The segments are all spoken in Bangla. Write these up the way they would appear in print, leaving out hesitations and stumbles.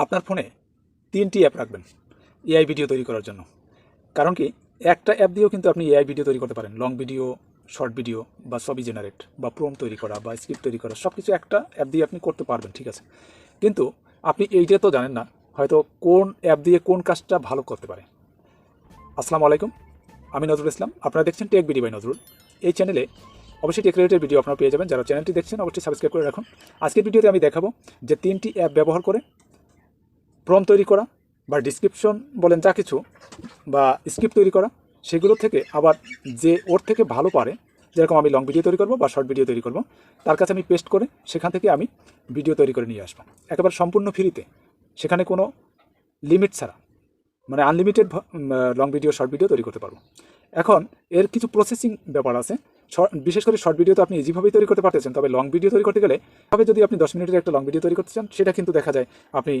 আপনার ফোনে 3টি অ্যাপ রাখবেন এআই ভিডিও তৈরি করার জন্য। কারণ কি, একটা অ্যাপ দিয়েও কিন্তু আপনি এআই ভিডিও তৈরি করতে পারেন। লং ভিডিও, শর্ট ভিডিও বা ছবি জেনারেট বা প্রম্পট তৈরি করা বা স্ক্রিপ্ট তৈরি করা সব কিছু একটা অ্যাপ দিয়ে আপনি করতে পারবেন, ঠিক আছে। কিন্তু আপনি এইটা তো জানেন না হয়তো কোন অ্যাপ দিয়ে কোন কাজটা ভালো করতে পারে। আসসালামু আলাইকুম, আমি নজরুল ইসলাম। আপনারা দেখছেন টেক ভিডিও বাই নজরুল। এই চ্যানেলে অবশ্যই টেক রিলেটেড ভিডিও আপনারা পেয়ে যাবেন। যারা চ্যানেলটি দেখছেন অবশ্যই সাবস্ক্রাইব করে রাখুন। আজকের ভিডিওতে আমি দেখাবো যে 3টি অ্যাপ ব্যবহার করে প্রম্পট তৈরি করা বা ডিসক্রিপশন বলেন যা কিছু বা স্ক্রিপ্ট তৈরি করা, সেগুলো থেকে আবার যে ওর থেকে ভালো পারে, যেরকম আমি লং ভিডিও তৈরি করব বা শর্ট ভিডিও তৈরি করব, তার কাছে আমি পেস্ট করে সেখান থেকে আমি ভিডিও তৈরি করে নিয়ে আসবো একেবারে সম্পূর্ণ ফ্রিতে, সেখানে কোনো লিমিট ছাড়া, মানে unlimited long video short video তৈরি করতে পারবো। এখন এর কিছু প্রসেসিং ব্যাপার আছে। বিশেষ করে শর্ট ভিডিও তো আপনি ইজিভাবেই তৈরি করতে পারতেছেন, তবে লং ভিডিও তৈরি করতে গেলে তবে যদি আপনি 10 মিনিটের একটা লং ভিডিও তৈরি করতে চান, সেটা কিন্তু দেখা যায় আপনি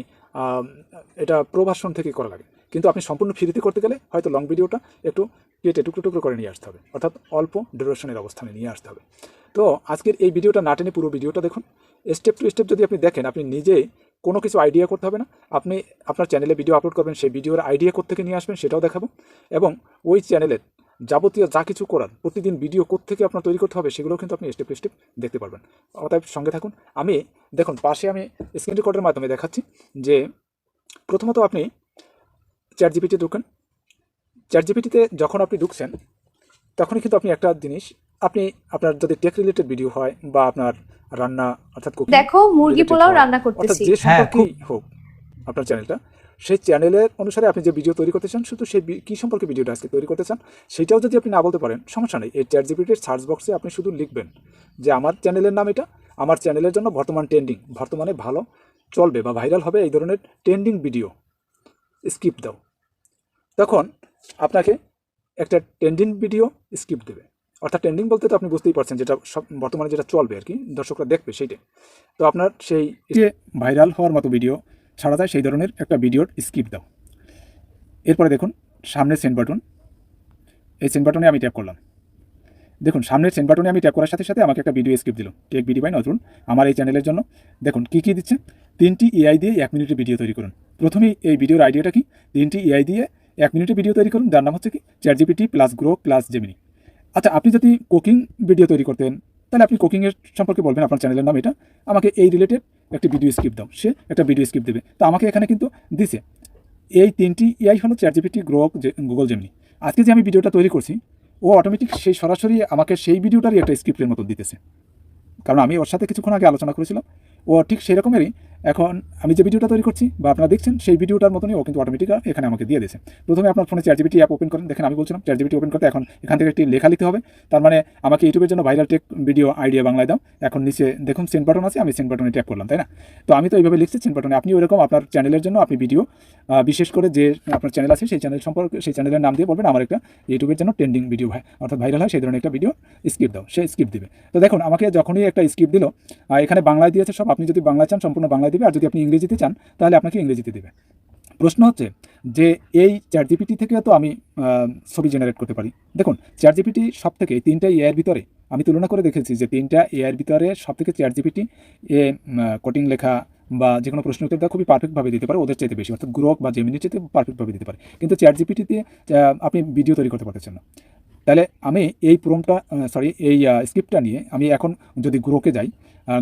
এটা প্রো ভার্সন থেকে করা লাগে। কিন্তু আপনি সম্পূর্ণ ফ্রিতে করতে গেলে হয়তো লং ভিডিওটা একটু কেটে টুকরো টুকরো করে নিয়ে আসতে হবে, অর্থাৎ অল্প ডিউরেশনের অবস্থানে নিয়ে আসতে হবে। তো আজকের এই ভিডিওটা না টেনে পুরো ভিডিওটা দেখুন। স্টেপ টু স্টেপ যদি আপনি দেখেন, আপনি নিজেই কোনো কিছু আইডিয়া করতে হবে না। আপনি আপনার চ্যানেলে ভিডিও আপলোড করবেন, সেই ভিডিওর আইডিয়া কোত্থেকে নিয়ে আসবেন সেটাও দেখাবো, এবং ওই চ্যানেলের যাবতীয় যা কিছু করার প্রতিদিন ভিডিও কোত্থেকে আপনার তৈরি করতে হবে সেগুলোও কিন্তু আপনি স্টেপ টু স্টেপ দেখতে পারবেন। অতএব সঙ্গে থাকুন। আমি দেখুন পাশে আমি স্ক্রিন রেকর্ডের মাধ্যমে দেখাচ্ছি যে প্রথমত আপনি চ্যাট জিপিটি ঢুকেন। চ্যাট জিপিটিতে যখন আপনি ঢুকছেন তখনই কিন্তু আপনি একটা জিনিস, আপনি আপনার যদি টেক রিলেটেড ভিডিও হয় বা আপনার রান্না অর্থাৎ কুকিং, দেখো মুরগি পোলাও রান্না অর্থাৎ করতেছি। যে সম্পর্কেই হোক আপনার চ্যানেলটা, সেই চ্যানেলের অনুসারে আপনি যে ভিডিও তৈরি করতে চান, শুধু সেই কী সম্পর্কে ভিডিওটা আজকে তৈরি করতে চান সেটাও যদি আপনি না বলতে পারেন, সমস্যা নেই। এই চ্যাট জিপিটির সার্চ বক্সে আপনি শুধু লিখবেন যে আমার চ্যানেলের নাম এটা, আমার চ্যানেলের জন্য বর্তমানে ভালো চলবে বা ভাইরাল হবে এই ধরনের ট্রেন্ডিং ভিডিও স্ক্রিপ্ট দাও। তখন আপনাকে একটা ট্রেন্ডিং ভিডিও স্ক্রিপ্ট দেবে। অর্থাৎ ট্রেন্ডিং বলতে তো আপনি বুঝতেই পারছেন, যেটা সব বর্তমানে যেটা চলবে আর কি, দর্শকরা দেখবে সেইটাই। তো আপনার সেই যে ভাইরাল হওয়ার মতো ভিডিও ছাড়া যায় সেই ধরনের একটা ভিডিওর স্ক্রিপ্ট দাও। এরপরে দেখুন সামনের সেন্ড বাটন, এই সেন্ড বাটনে আমি ট্যাপ করলাম। দেখুন সামনের সেন্ড বাটনে আমি ট্যাপ করার সাথে সাথে আমাকে একটা ভিডিও স্ক্রিপ্ট দিল, টেক ভিডিও বাই নজরুল, আমার এই চ্যানেলের জন্য। দেখুন কী কী দিচ্ছে। 3টি এআই দিয়ে 1 মিনিটের ভিডিও তৈরি করুন। প্রথমেই এই ভিডিওর আইডিয়াটা কি, 3টি এআই দিয়ে 1 মিনিটের ভিডিও তৈরি করুন, যার নাম হচ্ছে কি chat GPT plus Grok plus Gemini. আচ্ছা, আপনি যদি কুকিং ভিডিও তৈরি করতেন তাহলে আপনি কুকিংয়ের সম্পর্কে বলবেন আপনার চ্যানেলের নাম এটা, আমাকে এই রিলেটেড একটি ভিডিও স্ক্রিপ্ট দাও, সে একটা ভিডিও স্ক্রিপ্ট দেবে। তো আমাকে এখানে কিন্তু দিছে এই 3টি এআই হলো chat GPT, Grok, Google Gemini. আজকে যে আমি ভিডিওটা তৈরি করছি ও অটোমেটিক সেই সরাসরি আমাকে সেই ভিডিওটারই একটা স্ক্রিপ্টের মতো দিতেছে, কারণ আমি ওর সাথে কিছুক্ষণ আগে আলোচনা করেছিলাম। ও ঠিক সেই রকমেরই এখন আমি যে ভিডিওটা তৈরি করছি বা আপনারা দেখছেন সেই ভিডিওটার মতনই ও কিন্তু অটোমেটিক এখানে আমাকে দিয়ে দিয়েছে। প্রথমে আপনার ফোনে চ্যাট জিপিটি অ্যাপ ওপেন করেন। দেখেন আমি বলছিলাম চ্যাট জিপিটি ওপেন করতে, এখন এখান থেকে একটি লেখা লিখতে হবে। তার মানে আমাকে ইউটিউবের জন্য ভাইরাল টেক ভিডিও আইডিয়া বাংলায় দাও। এখন নিচে দেখুন সেন্ড বাটন আছে, আমি সেন্ড বাটনে ট্যাপ করলাম, তাই না? তো আমি তো এইভাবে লিখছি সেন্ড বাটনে। আপনি ওইরকম আপনার চ্যানেলের জন্য আপনি ভিডিও বিশেষ করে যে আপনার চ্যানেল আছে সেই চ্যানেল সম্পর্কে, সেই চ্যানেলের নাম দিয়ে বলবেন আমার একটা ইউটিউবের জন্য ট্রেন্ডিং ভিডিও হয় অর্থাৎ ভাইরাল হয় সেই ধরনের একটা ভিডিও স্ক্রিপ্ট দাও, সে স্ক্রিপ্ট দিবে। তো দেখুন আমাকে যখনই একটা স্ক্রিপ্ট দিল, এখানে বাংলায় দিয়েছে সব। আপনি যদি বাংলা চান সম্পূর্ণ বাংলায় দিবে, আর যদি আপনি ইংরেজিতে চান তাহলে আপনাকে ইংরেজিতে দেবে। প্রশ্ন হচ্ছে যে এই চ্যাট জিপিটি থেকে তো আমি ছবি জেনারেট করতে পারি। দেখুন চ্যাট জিপিটি সব থেকে 3টা এআইয়ের ভিতরে আমি তুলনা করে দেখেছি যে 3টা এআইয়ের ভিতরে সব থেকে চ্যাট জিপিটি কোডিং লেখা বা যে কোনো প্রশ্ন উত্তর দেওয়া খুবই পারফেক্টভাবে দিতে পারে, ওদের চাইতে বেশি, অর্থাৎ গ্রোক বা জেমিনির চাইতে পারফেক্টভাবে দিতে পারে। কিন্তু চ্যাট জিপিটি দিয়ে আপনি ভিডিও তৈরি করতে পারতেছেন না। তাহলে আমি এই এই স্ক্রিপ্টটা নিয়ে আমি এখন যদি গ্রোকে যাই,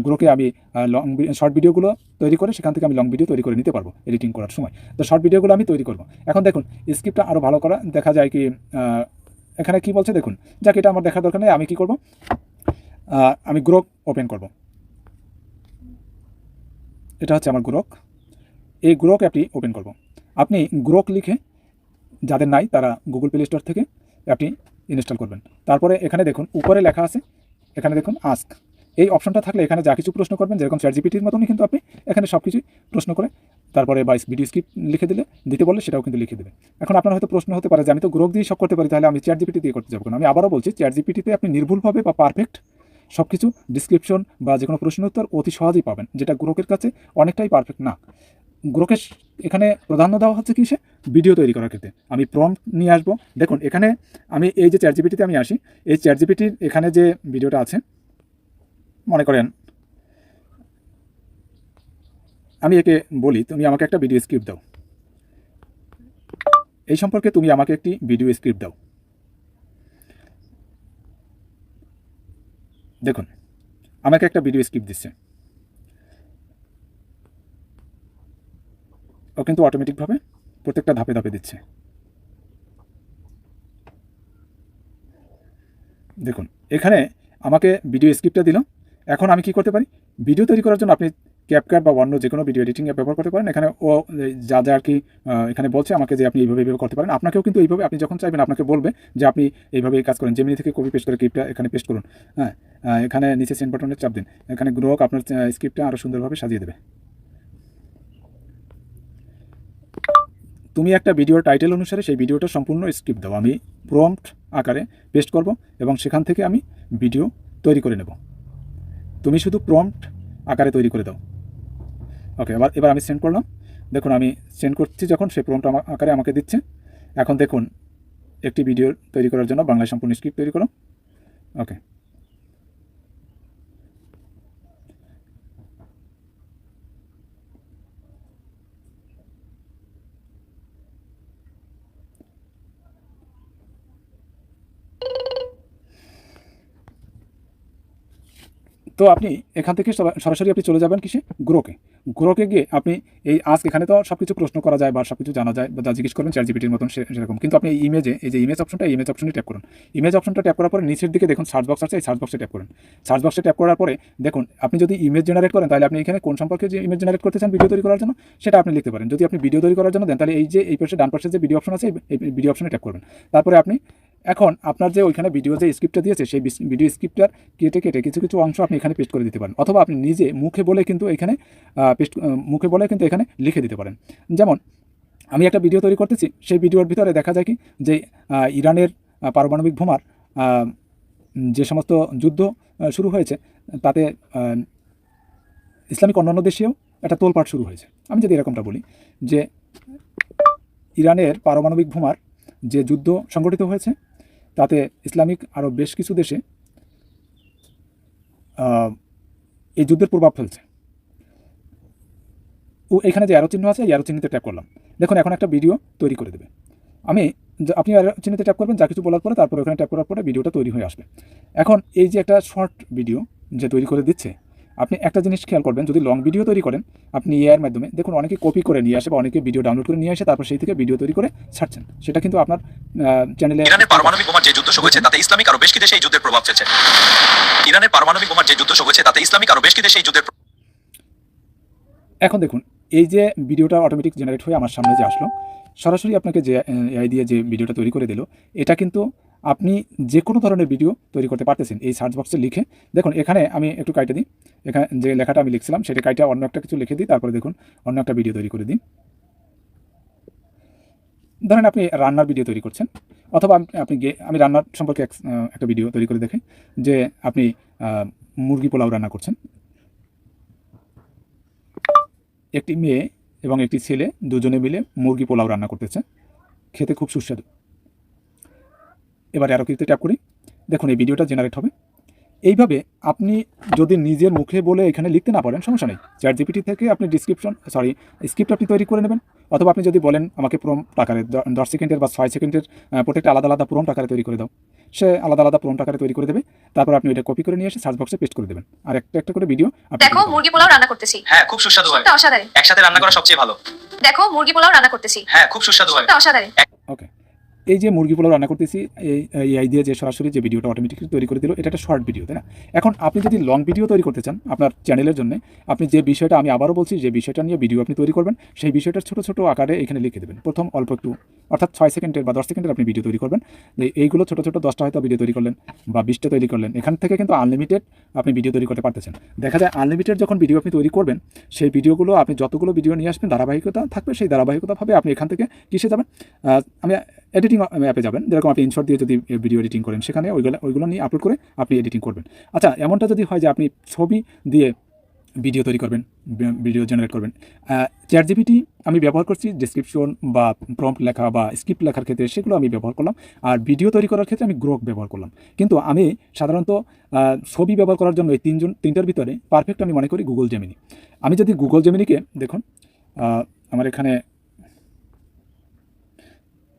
গ্রোকে আমি শর্ট ভিডিওগুলো তৈরি করে সেখান থেকে আমি লং ভিডিও তৈরি করে নিতে পারবো এডিটিং করার সময়। তো শর্ট ভিডিওগুলো আমি তৈরি করবো। এখন দেখুন স্ক্রিপ্টটা আরও ভালো করা দেখা যায় কি, এখানে কি বলছে দেখুন, যাকে এটা আমার দেখার দরকার নেই। আমি কি করব, আমি গ্রোক ওপেন করব। এটা হচ্ছে আমার গ্রোক। এই গ্রোক অ্যাপটি ওপেন করব। আপনি গ্রোক লিখে, যাদের নাই তারা গুগল প্লে স্টোর থেকে অ্যাপটি ইনস্টল করবেন। তারপরে এখানে দেখুন উপরে লেখা আছে, এখানে দেখুন আস্ক, এই অপশনটা থাকলে এখানে যা কিছু প্রশ্ন করবেন, যেরকম চ্যাট জিপিটির মতনই কিন্তু আপনি এখানে সব কিছুই প্রশ্ন করে তারপরে বা ভিডিও স্ক্রিপ্ট লিখে দিতে বললে সেটাও কিন্তু লিখে দেবে। এখন আপনার হয়তো প্রশ্ন হতে পারে যে আমি তো গ্রোক দিয়ে সব করতে পারি, তাহলে আমি চ্যাট জিপিটি দিয়ে করতে যাবো কেন? আমি আবারও বলছি চ্যাট জিপিটিতে আপনি নির্ভুলভাবে বা পারফেক্ট সব কিছু ডিসক্রিপশন বা যে কোনো প্রশ্ন উত্তর অতি সহজেই পাবেন, যেটা গ্রোকের কাছে অনেকটাই পারফেক্ট না। গ্রোকের এখানে প্রাধান্য দেওয়া হচ্ছে কি, সে ভিডিও তৈরি করার ক্ষেত্রে। আমি প্রম্পট নিয়ে আসবো। দেখুন এখানে আমি এই যে চ্যাট জিপিটিতে আমি আসি, এই চ্যাট জিপিটির এখানে যে ভিডিওটা আছে, মনে করেন আমি একে বলি, তুমি আমাকে একটা ভিডিও স্ক্রিপ্ট দাও, এই সম্পর্কে তুমি আমাকে একটি ভিডিও স্ক্রিপ্ট দাও। দেখুন আমাকে একটা ভিডিও স্ক্রিপ্ট দিচ্ছে, ও কিন্তু অটোমেটিকভাবে প্রত্যেকটা ধাপে ধাপে দিচ্ছে। দেখুন এখানে আমাকে ভিডিও স্ক্রিপ্টটা দিল। এখন আমি কি করতে পারি, ভিডিও তৈরি করার জন্য আপনি ক্যাপকাট বা অন্য যে কোনো ভিডিও এডিটিং অ্যাপ ব্যবহার করতে পারেন। এখানে ও যা যা আর কি এখানে বলছে আমাকে যে আপনি এইভাবে করতে পারেন, আপনাকেও কিন্তু এইভাবে আপনি যখন চাইবেন আপনাকে বলবে যে আপনি এইভাবে এই কাজ করেন। জেমিনি থেকে কপি পেস্ট করে ক্লিপটা এখানে পেস্ট করুন, হ্যাঁ এখানে নিচে সেন্ড বাটনের চাপ দিন, এখানে গ্রোক আপনার স্ক্রিপ্টটা আরও সুন্দরভাবে সাজিয়ে দেবে। তুমি একটা ভিডিওর টাইটেল অনুসারে সেই ভিডিওটা সম্পূর্ণ স্ক্রিপ্ট দাও, আমি প্রম্পট আকারে পেস্ট করব এবং সেখান থেকে আমি ভিডিও তৈরি করে নেব। তুমি শুধু প্রম্পট আকারে তৈরি করে দাও। ওকে, এবার আমি সেন্ড করলাম। দেখুন আমি সেন্ড করছি যখন, সেই প্রম্পট আকারে আমাকে দিচ্ছে। এখন দেখুন একটি ভিডিও তৈরি করার জন্য বাংলায় সম্পূর্ণ স্ক্রিপ্ট তৈরি করো। ওকে, তো আপনি এখান থেকে সরাসরি আপনি চলে যাবেন কিসে, গ্রোকে গিয়ে আপনি এই আজকে এখানে তো সব কিছু প্রশ্ন করা যায় বা সব কিছু জানা যায় বা যা জিজ্ঞেস করবেন চ্যাটজিপিটির মতন সেরকম। কিন্তু আপনি এই যে ইমেজ অপশনটা, ইমেজ অপশনে ট্যাপ করুন। ইমেজ অপশনটা ট্যাপ করার পরে নিচের দিকে দেখুন সার্চ বক্স আছে, এই সার্চ বক্সে ট্যাপ করুন। সার্চ বক্সে ট্যাপ করার পরে দেখুন আপনি যদি ইমেজ জেনারেট করেন তাহলে আপনি এখানে কোন সম্পর্কে যে ইমেজ জেনারেট করতে চান ভিডিও তৈরি করার জন্য সেটা আপনি লিখতে পারেন। যদি আপনি ভিডিও তৈরি করার জন্য দেন তাহলে এই পাশে ডান পাশে যে ভিডিও অপশন আছে এই ভিডিও অপশনে ট্যাপ করবেন। তারপরে আপনি এখন আপনার যে ওইখানে ভিডিও যে স্ক্রিপ্টটা দিয়েছে সেই ভিডিও স্ক্রিপ্টটার কেটে কিছু কিছু অংশ আপনি এখানে পেস্ট করে দিতে পারেন, অথবা আপনি নিজে মুখে বলে কিন্তু এখানে এখানে লিখে দিতে পারেন। যেমন আমি একটা ভিডিও তৈরি করতেছি, সেই ভিডিওর ভিতরে দেখা যায় কি যে ইরানের পারমাণবিক বোমার যে সমস্ত যুদ্ধ শুরু হয়েছে তাতে ইসলামিক অন্যান্য দেশেও একটা তোলপাট শুরু হয়েছে। আমি যদি এরকমটা বলি যে ইরানের পারমাণবিক বোমার যে যুদ্ধ সংগঠিত হয়েছে তাতে ইসলামিক আরও বেশ কিছু দেশে এই যুদ্ধের প্রভাব ফেলছে। এখানে যে অ্যারো চিহ্ন আছে এই অ্যারো চিহ্নতে ট্যাপ করলাম, দেখুন এখন একটা ভিডিও তৈরি করে দেবে। আপনি অ্যারো চিহ্নতে ট্যাপ করবেন, যা কিছু বলার পরে তারপরে ওখানে ট্যাপ করার পরে ভিডিওটা তৈরি হয়ে আসবে। এখন এই যে একটা শর্ট ভিডিও যে তৈরি করে দিচ্ছে, আপনি একটা জিনিস খেয়াল করবেন, যদি লং ভিডিও তৈরি করেন আপনি এআইয়ের মাধ্যমে দেখুন অনেকে কপি করে নিয়ে আসে বা অনেকে ভিডিও ডাউনলোড করে নিয়ে আসে, তারপর সেই থেকে ভিডিও তৈরি করে ছাড়ছেন। সেটা কিন্তু আপনার চ্যানেলে ইরানের পারমাণবিক বোমার যে যুদ্ধ শুরু হয়েছে তাতে ইসলামিক আরো বেশ কিছু দেশে এই যুদ্ধের প্রভাব ফেলছে। ইরানের পারমাণবিক বোমার যে যুদ্ধ শুরু হয়েছে তাতে ইসলামিক আরো বেশ কিছু দেশে এই যুদ্ধের। এখন দেখুন এই যে ভিডিওটা অটোমেটিক জেনারেট হয়ে আমার সামনে যে আসলো, সরাসরি আপনাকে যে এআই দিয়ে যে ভিডিওটা তৈরি করে দিল, এটা কিন্তু আপনি যে কোনো ধরনের ভিডিও তৈরি করতে পারতেছেন এই সার্চ বক্সে লিখে। দেখুন এখানে আমি একটু কাইটে দিই, এখানে যে লেখাটা আমি লিখছিলাম সেটা কাইটা অন্য একটা কিছু লিখে দিই, তারপরে দেখুন অন্য একটা ভিডিও তৈরি করে দিই। ধরেন আপনি রান্নার ভিডিও তৈরি করছেন, অথবা আমি রান্নার সম্পর্কে একটা ভিডিও তৈরি করে দেখি যে আপনি মুরগি পোলাও রান্না করছেন। একটি মেয়ে এবং একটি ছেলে দুজনে মিলে মুরগি পোলাও রান্না করতেছে, খেতে খুব সুস্বাদু। এবার অ্যারো কিতে ট্যাপ করি, দেখুন এই ভিডিওটা জেনারেট হবে। এইভাবে আপনি যদি নিজের মুখে বলে এখানে লিখতে না পারেন সমস্যা নেই, চ্যাটজিপিটি থেকে আপনি স্ক্রিপ্ট আপনি তৈরি করে নেবেন, অথবা আপনি যদি বলেন আমাকে প্রম্পট আকারে 10 সেকেন্ডের বা 6 সেকেন্ডের প্রত্যেকটা আলাদা আলাদা প্রম্পট আকারে তৈরি করে দাও, সে আলাদা আলাদা প্রম্পট আকারে তৈরি করে দেবে। তারপর আপনি এটা কপি করে নিয়ে এসে সার্চ বক্সে পেস্ট করে দেবেন, আর একটা করে ভিডিও দেখো মুরগি পোলাও রান্না করতেছি, হ্যাঁ খুব সুস্বাদু হয়, অসাধারণ। একসাথে রান্না করা সবচেয়ে ভালো। দেখো মুরগি পোলাও রান্না করতেছি, হ্যাঁ খুব সুস্বাদু হয়, অসাধারণ। ওকে, এই যে মুরগি পোলাও রান্না করতেছি এই আইডিয়া যে সরাসরি যে ভিডিওটা অটোমেটিকলি তৈরি করে দিল, এটা একটা শর্ট ভিডিও, তাই না? এখন আপনি যদি লং ভিডিও তৈরি করতে চান আপনার চ্যানেলের জন্য, আপনি যে বিষয়টা আমি আবারও বলছি, যে বিষয়টা নিয়ে ভিডিও আপনি তৈরি করবেন সেই বিষয়টার ছোটো ছোটো আকারে এখানে লিখে দেবেন। প্রথম অল্প একটু, অর্থাৎ 6 সেকেন্ডের বা 10 সেকেন্ডের আপনি ভিডিও তৈরি করবেন। এইগুলো ছোটো ছোটো 10টা হয়তো ভিডিও তৈরি করলেন বা 20টা তৈরি করলেন, এখান থেকে কিন্তু আনলিমিটেড আপনি ভিডিও তৈরি করতে পারতেছেন। দেখা যায় আনলিমিটেড যখন ভিডিও আপনি তৈরি করবেন, সেই ভিডিওগুলো আপনি যতগুলো ভিডিও নিয়ে আসবেন ধারাবাহিকতা থাকবে, সেই ধারাবাহিকতাভাবে আপনি এখান থেকে কিসে যাবেন, আমি এডিটিং অ্যাপে যাবেন। যেরকম আপনি ইনশর্ট দিয়ে যদি ভিডিও এডিটিং করেন সেখানে ওইগুলো নিয়ে আপলোড করে আপনি এডিটিং করবেন। আচ্ছা, এমনটা যদি হয় যে আপনি ছবি দিয়ে ভিডিও তৈরি করবেন, ভিডিও জেনারেট করবেন, চ্যাটজিপিটি আমি ব্যবহার করছি ডেসক্রিপশন বা প্রম্পট লেখা বা স্ক্রিপ্ট লেখার ক্ষেত্রে, সেগুলো আমি ব্যবহার করলাম। আর ভিডিও তৈরি করার ক্ষেত্রে আমি গ্রোক ব্যবহার করলাম। কিন্তু আমি সাধারণত ছবি ব্যবহার করার জন্য এই তিনটার ভিতরে পারফেক্ট আমি মনে করি গুগল জেমিনি। আমি যদি গুগল জেমিনিকে দেখুন, আমার এখানে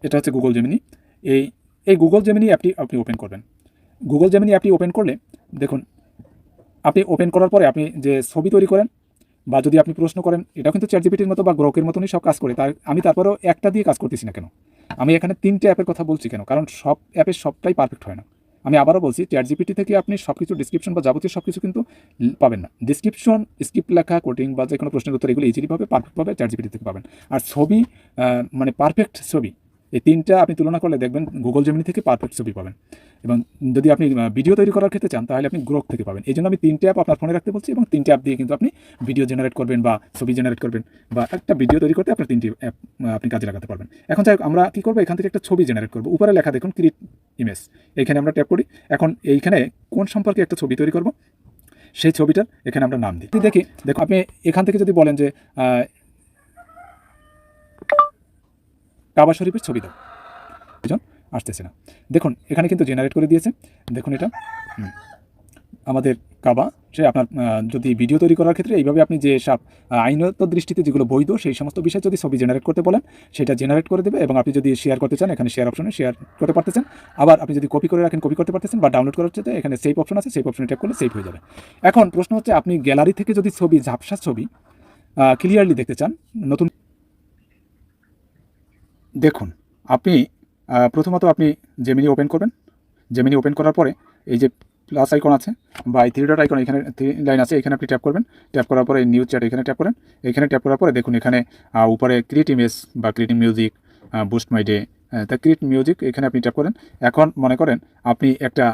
এটা হচ্ছে গুগল জেমিনি। এই গুগল জেমিনি অ্যাপটি আপনি ওপেন করবেন। গুগল জেমিনি অ্যাপটি ওপেন করলে দেখুন, আপনি ওপেন করার পরে আপনি যে ছবি তৈরি করেন বা যদি আপনি প্রশ্ন করেন, এটাও কিন্তু চ্যাটজিপিটির মতো বা গ্রোকের মতনই সব কাজ করে। আমি তারপরেও একটা দিয়ে কাজ করতেছি না কেন? আমি এখানে 3টে অ্যাপের কথা বলছি কেন? কারণ সব অ্যাপের সবটাই পারফেক্ট হয় না। আমি আবারও বলছি, চ্যাটজিপিটি থেকে আপনি সব কিছু ডিসক্রিপশন বা যাবতীয় সব কিছু কিন্তু পাবেন না। ডিসক্রিপশন, স্ক্রিপ্ট লেখা, কোডিং বা যে কোনো প্রশ্নের উত্তর এগুলো ইজিলিভাবে পারফেক্টভাবে চ্যাটজিপিটি থেকে পাবেন। আর ছবি মানে পারফেক্ট ছবি, এই 3টা আপনি তুলনা করলে দেখবেন গুগল জেমিনি থেকে পারফেক্ট ছবি পাবেন। এবং যদি আপনি ভিডিও তৈরি করার ক্ষেত্রে চান তাহলে আপনি গ্রোক থেকে পাবেন। এই জন্য আমি 3টে অ্যাপ আপনার ফোনে রাখতে বলছি, এবং 3টে অ্যাপ দিয়ে কিন্তু আপনি ভিডিও জেনারেট করবেন বা ছবি জেনারেট করবেন বা একটা ভিডিও তৈরি করতে আপনার 3টি অ্যাপ আপনি কাজে লাগাতে পারবেন। এখন যাই হোক, আমরা কী করবো, এখান থেকে একটা ছবি জেনারেট করবো। উপরে লেখা দেখুন ক্রিয়েট ইমেজ, এখানে আমরা ট্যাপ করি। এখন এইখানে কোন সম্পর্কে একটা ছবি তৈরি করব, সেই ছবিটার এখানে আমরা নাম দিই। দেখো আপনি এখান থেকে যদি বলেন যে কাবা শরীফের ছবি দাও, আসতেছে না। দেখুন এখানে কিন্তু জেনারেট করে দিয়েছে। দেখুন এটা আমাদের কাবা। সে আপনার যদি ভিডিও তৈরি করার ক্ষেত্রে এইভাবে আপনি যে সব আইনত দৃষ্টিতে যেগুলো বৈধ সেই সমস্ত বিষয় যদি ছবি জেনারেট করতে বলেন, সেটা জেনারেট করে দেবে। এবং আপনি যদি শেয়ার করতে চান, এখানে শেয়ার অপশনে শেয়ার করতে পারতেছেন। আবার আপনি যদি কপি করে রাখেন, কপি করতে পারতেছেন। বা ডাউনলোড করার ক্ষেত্রে এখানে সেভ অপশন আছে, সেভ অপশনে ট্যাপ করলে সেভ হয়ে যাবে। এখন প্রশ্ন হচ্ছে, আপনি গ্যালারি থেকে যদি ছবি, ঝাপসা ছবি ক্লিয়ারলি দেখতে চান, নতুন দেখুন আপনি প্রথমত আপনি জেমিনি ওপেন করবেন। জেমিনি ওপেন করার পরে এই যে প্লাস আইকন আছে বা এই 3 ডট আইকন, এখানে 3 লাইন আছে, এখানে আপনি ট্যাপ করবেন। ট্যাপ করার পরে নিউজ চ্যাট এখানে ট্যাপ করেন। এখানে ট্যাপ করার পরে দেখুন এখানে উপরে ক্রিয়েট ইমেজ বা ক্রিয়েটিং মিউজিক, বুস্ট মাই ডে, তা ক্রিয়েট মিউজিক এখানে আপনি ট্যাপ করেন। এখন মনে করেন আপনি একটা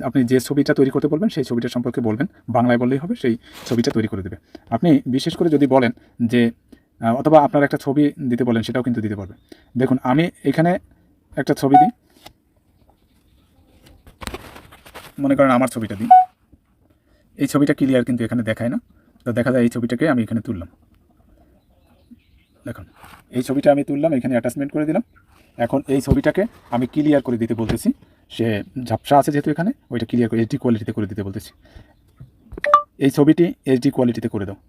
আপনি যে ছবিটা তৈরি করতে বলবেন সেই ছবিটা সম্পর্কে বলবেন, বাংলায় বললেই হবে, সেই ছবিটা তৈরি করে দেবে। আপনি বিশেষ করে যদি বলেন যে অথবা আপনার একটা ছবি দিতে বলেন, সেটাও কিন্তু দিতে পারবে। দেখুন আমি এখানে একটা ছবি দিই, মনে করেন আমার ছবিটা দিই। এই ছবিটা ক্লিয়ার কিন্তু এখানে দেখায় না, তো দেখা যায় এই ছবিটাকে আমি এখানে তুললাম। দেখুন এই ছবিটা আমি তুললাম, এখানে অ্যাটাচমেন্ট করে দিলাম। এখন এই ছবিটাকে আমি ক্লিয়ার করে দিতে বলতেছি। সে ঝাপসা আছে যেহেতু এখানে, ওইটা ক্লিয়ার করে এইচডি কোয়ালিটিতে করে দিতে বলতেছি। এই ছবিটি এইচডি কোয়ালিটিতে করে দাও।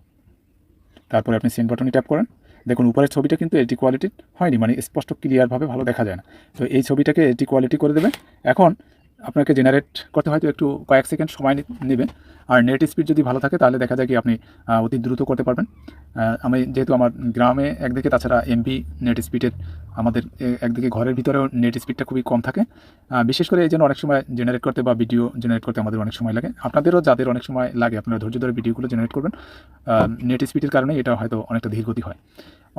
তারপরে আপনি সেন্ড বাটনে ট্যাপ করেন। দেখুন উপরের ছবিটা কিন্তু এইচডি কোয়ালিটির হয়নি, মানে স্পষ্ট ক্লিয়ারভাবে ভালো দেখা যায় না। তো এই ছবিটাকে এইচডি কোয়ালিটি করে দেবে। এখন আপনাকে জেনারেট করতে হয়তো একটু কয়েক সেকেন্ড সময় নেবে। আর নেট স্পিড যদি ভালো থাকে তাহলে দেখা যায় কি আপনি অতি দ্রুত করতে পারবেন। আমি যেহেতু আমার গ্রামে একদিকে, তাছাড়া এমবি নেট স্পিডের আমাদের একদিকে ঘরের ভিতরেও নেট স্পিডটা খুবই কম থাকে। বিশেষ করে এই জন্য অনেক সময় জেনারেট করতে বা ভিডিও জেনারেট করতে আমাদের অনেক সময় লাগে। আপনাদেরও যাদের অনেক সময় লাগে, আপনারা ধৈর্য ধরে ভিডিওগুলো জেনারেট করবেন। নেট স্পিডের কারণে এটা হয়তো অনেকটা ধীরগতি হয়।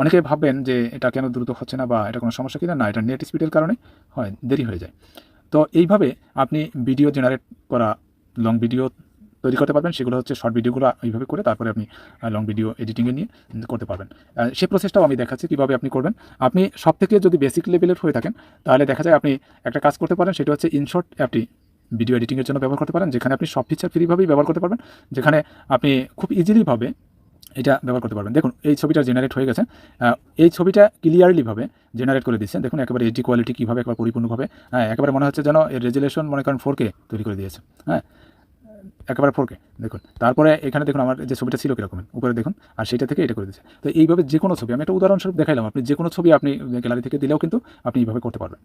অনেকে ভাববেন যে এটা কেন দ্রুত হচ্ছে না বা এটা কোনো সমস্যা কিনা, না, এটা নেট স্পিডের কারণে হয়, দেরি হয়ে যায়। তো এইভাবে আপনি ভিডিও জেনারেট করা, লং ভিডিও তৈরি করতে পারবেন। সেগুলো হচ্ছে শর্ট ভিডিওগুলো এইভাবে করে তারপরে আপনি লং ভিডিও এডিটিংয়ে নিয়ে করতে পারবেন। সেই প্রসেসটাও আমি দেখাচ্ছি কীভাবে আপনি করবেন। আপনি সব থেকে যদি বেসিক লেভেলের হয়ে থাকেন তাহলে দেখা যায় আপনি একটা কাজ করতে পারেন, সেটা হচ্ছে ইনশর্ট অ্যাপটি ভিডিও এডিটিংয়ের জন্য ব্যবহার করতে পারেন, যেখানে আপনি সব ফিচার ফ্রিভাবেই ব্যবহার করতে পারবেন, যেখানে আপনি খুব ইজিলিভাবে এটা ব্যবহার করতে পারবেন। দেখুন এই ছবিটা জেনারেট হয়ে গেছে। এই ছবিটা ক্লিয়ারলিভাবে জেনারেট করে দিচ্ছে। দেখুন একেবারে এইচডি কোয়ালিটি কীভাবে একবার পরিপূর্ণভাবে, একেবারে মনে হচ্ছে যেন এর রেজুলেশন মনে করেন 4K তৈরি করে দিয়েছে। একেবারে 4K দেখুন। তারপরে এখানে দেখুন আমার যে ছবিটা ছিল কীরকম, উপরে দেখুন, আর সেইটা থেকে এটা করে দিচ্ছে। তো এইভাবে যে কোনো ছবি, আমি একটা উদাহরণস্বরূপ দেখাইলাম, আপনি যে কোনো ছবি আপনি গ্যালারি থেকে দিলেও কিন্তু আপনি এইভাবে করতে পারবেন।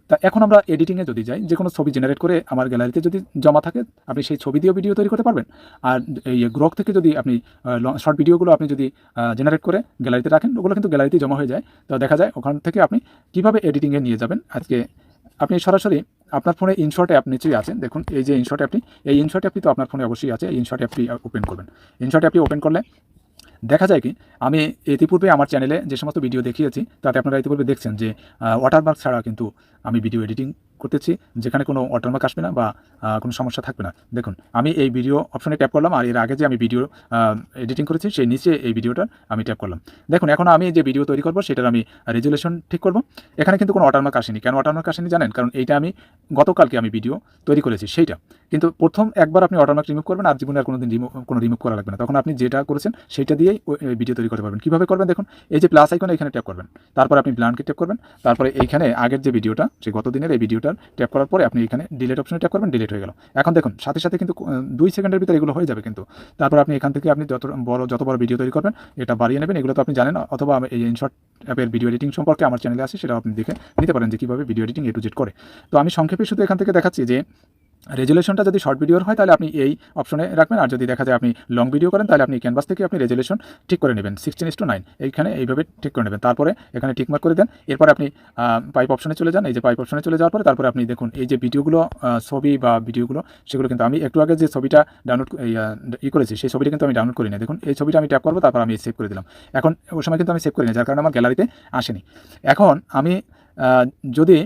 তা এখন আমরা এডিটিংয়ে যদি যাই, যে কোনো ছবি জেনারেট করে আমার গ্যালারিতে যদি জমা থাকে, আপনি সেই ছবি দিয়েও ভিডিও তৈরি করতে পারবেন। আর এই গ্রোক থেকে যদি আপনি শর্ট ভিডিওগুলো আপনি যদি জেনারেট করে গ্যালারিতে রাখেন, ওগুলো কিন্তু গ্যালারিতেই জমা হয়ে যায়। তো দেখা যায় ওখান থেকে আপনি কীভাবে এডিটিংয়ে নিয়ে যাবেন। আজকে আপনি সরাসরি আপনার ফোনে ইনশর্ট অ্যাপ নিচেই আছে, দেখুন এই যে ইনশর্ট অ্যাপটি, এই ইনশর্ট অ্যাপটি তো আপনার ফোনে অবশ্যই আছে। এই ইনশর্ট অ্যাপটি ওপেন করবেন। ইনশর্ট অ্যাপটি ওপেন করলে দেখা যায় কি, আমি ইতিপূর্বে আমার চ্যানেলে যে সমস্ত ভিডিও দেখিয়েছি তাতে আপনারা ইতিপূর্বে দেখছেন যে ওয়াটারমার্ক ছাড়া কিন্তু আমি ভিডিও এডিটিং করতেছি যেখানে কোনো ওয়াটারমার্ক আসবে না বা কোনো সমস্যা থাকবে না। দেখুন আমি এই ভিডিও অপশনে ট্যাপ করলাম, আর এর আগে যে আমি ভিডিও এডিটিং করেছি সেই নিচে এই ভিডিওটা আমি ট্যাপ করলাম। দেখুন এখন আমি যে ভিডিও তৈরি করব সেটার আমি রেজুলেশন ঠিক করব। এখানে কিন্তু কোনো ওয়াটারমার্ক আসেনি। কেন ওয়াটারমার্ক আসেনি জানেন? কারণ এইটা আমি গতকালকে আমি ভিডিও তৈরি করেছি সেইটা। কিন্তু প্রথম একবার আপনি ওয়াটারমার্ক রিমুভ করবেন, আর জীবনে আর কোনোদিন রিমুভ করা লাগবে না। তখন আপনি যেটা করেছেন সেইটা দিয়েই ভিডিও তৈরি করতে পারবেন। কীভাবে করবেন দেখুন, এই যে প্লাস আইকনে এখানে ট্যাপ করবেন, তারপর আপনি ব্লান্ডকে ট্যাপ করবেন, তারপরে এইখানে আগের যে ভিডিওটা সেই গত দিনের এই ভিডিওটার ট্যাপ করার পরে আপনি এখানে ডিলিট অপশনে ট্যাপ করবেন, ডিলিট হয়ে গেল। এখন দেখুন সাথে সাথে কিন্তু 2 সেকেন্ডের ভিতরে এগুলো হয়ে যাবে কিন্তু। তারপর আপনি এখান থেকে আপনি যত বড় ভিডিও তৈরি করবেন এটা বাড়িয়ে নেবেন, এগুলো তো আপনি জানেন। অথবা এই ইনশর্ট অ্যাপের ভিডিও এডিটিং সম্পর্কে আমার চ্যানেলে আছে, সেটা আপনি দেখে নিতে পারেন যে কীভাবে video editing A to Z করে। তো আমি সংক্ষেপে শুধু এখান থেকে দেখাচ্ছি যে রেজুলেশনটা যদি শর্ট ভিডিওর হয় তাহলে আপনি এই অপশনে রাখবেন, আর যদি দেখা যায় আপনি লং ভিডিও করেন তাহলে আপনি ক্যানভাস থেকে আপনি রেজুলেশন ঠিক করে নেবেন 16:9 এইখানে এইভাবে ঠিক করে নেবেন। তারপরে এখানে টিকমার্ক করে দেন। এরপর আপনি পাইপ অপশনে চলে যান। এই যে পাইপ অপশনে চলে যাওয়ার পরে তারপরে আপনি দেখুন এই যে ভিডিওগুলো ছবি বা ভিডিওগুলো সেগুলো কিন্তু আমি একটু আগে যে ছবিটা ডাউনলোড করেছি সেই ছবিটা কিন্তু আমি ডাউনলোড করি না। দেখুন এই ছবিটা আমি ট্যাপ করবো, তারপর আমি সেভ করে দিলাম। এখন ওই সময় কিন্তু আমি সেভ করি না, যার কারণে আমার গ্যালারিতে আসেনি। এখন আমি যদি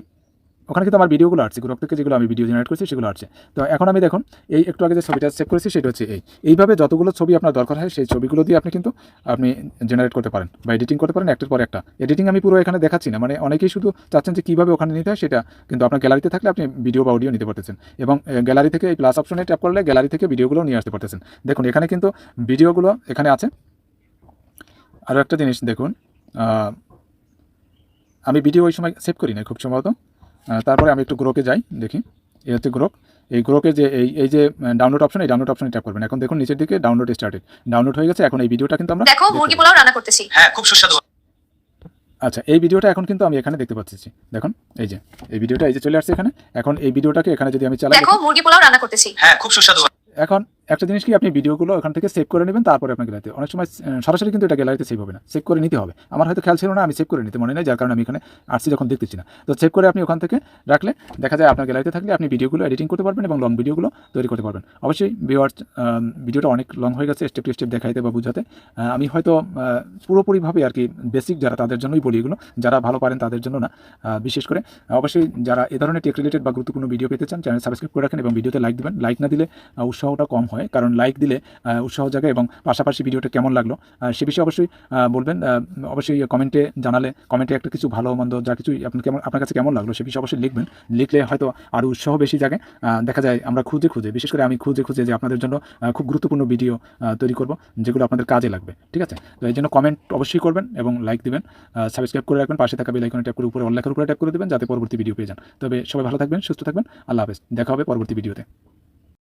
ওখানে কিন্তু আমার ভিডিওগুলো আসছে, গ্রুপ থেকে যেগুলো আমি ভিডিও জেনারেট করেছি সেগুলো আসছে। তো এখন আমি দেখুন এই একটু আগে যে ছবিটা সেভ করেছি সেটা হচ্ছে এইভাবে যতগুলো ছবি আপনার দরকার হয় সেই ছবিগুলো দিয়ে আপনি জেনারেট করতে পারেন বা এডিটিং করতে পারেন একটার পর একটা। এডিটিং আমি পুরো এখানে দেখাচ্ছি না, মানে অনেকেই শুধু চাচ্ছেন যে কীভাবে ওখানে নিতে হয় সেটা, কিন্তু আপনার গ্যালারিতে থাকলে আপনি ভিডিও বা অডিও নিতে পারতেছেন, এবং গ্যালারি থেকে এই প্লাস অপশনে ট্যাপ করলে গ্যালারি থেকে ভিডিওগুলো নিয়ে আসতে পারতেছেন। দেখুন এখানে কিন্তু ভিডিওগুলো এখানে আছে। আরও একটা জিনিস দেখুন, আমি ভিডিও ওই সময় সেভ করি না খুব সম্ভবত। তারপরে আমি একটু গ্রোকে যাই, দেখি এই হচ্ছে গ্রোক। এই গ্রোকে যে এই যে ডাউনলোড অপশন, এই ডাউনলোড অপশনে ট্যাপ করবেন। এখন দেখুন নিচের দিকে ডাউনলোড স্টার্টেড, ডাউনলোড হয়ে গেছে। এখন এই ভিডিওটা কিন্তু আমরা দেখো মুরগি পোলাও রান্না করতেছি, খুব সুস্বাদু। আচ্ছা এই ভিডিওটা এখন কিন্তু আমি এখানে দেখতে পাচ্ছি। দেখুন এই ভিডিওটা এই যে চলে আসছে এখানে। এখন এই ভিডিওটাকে এখানে যদি আমি চালাই, দেখো মুরগি পোলাও রান্না করতেছি, খুব সুস্বাদু। এখন একটা জিনিস কি, আপনি ভিডিওগুলো ওখান থেকে সেভ করে নেবেন, তারপরে আপনার গ্যালারিতে। অনেক সময় সরাসরি কিন্তু এটা গ্যালারিতে সেভ হবে না, সেভ করে নিতে হবে। আমার হয়তো খেয়াল ছিল না, আমি সেভ করে নিতে মনে নেই, যার কারণে আমি এখানে আসছি যখন দেখতেছি না। তো সেভ করে আপনি ওখান থেকে রাখলে দেখা যায় আপনার গ্যালারিতে থাকলে আপনি ভিডিওগুলো এডিটিং করতে পারবেন এবং লং ভিডিওগুলো তৈরি করতে পারবেন। অবশ্যই ভিউয়ার্স, ভিডিওটা অনেক লং হয়ে গেছে স্টেপ টু স্টেপ দেখাইতে বা বোঝাতে। আমি হয়তো পুরোপুরিভাবে আর কি বেসিক যারা তাদের জন্যই বলি এগুলো, যারা ভালো পারেন তাদের জন্য না। বিশেষ করে অবশ্যই যারা এ ধরনের টেক রিলেটেড বা গুরুত্বপূর্ণ ভিডিও পেতে চান, চ্যানেল সাবস্ক্রাইব করে রাখেন এবং ভিডিওতে লাইক দেবেন। লাইক না দিলে উৎসাহটা কম হয়, কারণ লাইক দিলে উৎসাহ জাগে, এবং পাশাপাশি ভিডিওটা কেমন লাগলো সে বিষয়ে অবশ্যই বলবেন। অবশ্যই কমেন্টে জানালে, কমেন্টে একটা কিছু ভালো মন্দ যা কিছুই আপনার কাছে কেমন লাগলো সে বিষয়ে অবশ্যই লিখবেন। লিখলে হয়তো আরও উৎসাহ বেশি জাগে। দেখা যায় আমরা খুঁজে বিশেষ করে আমি খুঁজে যে আপনাদের জন্য খুব গুরুত্বপূর্ণ ভিডিও তৈরি করব যেগুলো আপনাদের কাজে লাগবে। ঠিক আছে, তো এই জন্য কমেন্ট অবশ্যই করবেন এবং লাইক দিবেন, সাবস্ক্রাইব করে রাখবেন, পাশে থাকা বেল আইকনে ট্যাপ করে উপরে অল লেখার উপরে ট্যাপ করে দেবেন যাতে পরবর্তী ভিডিও পেয়ে যান। তবে সবাই ভালো থাকবেন, সুস্থ থাকবেন। আল্লাহ হাফেজ, দেখা হবে পরবর্তী ভিডিওতে।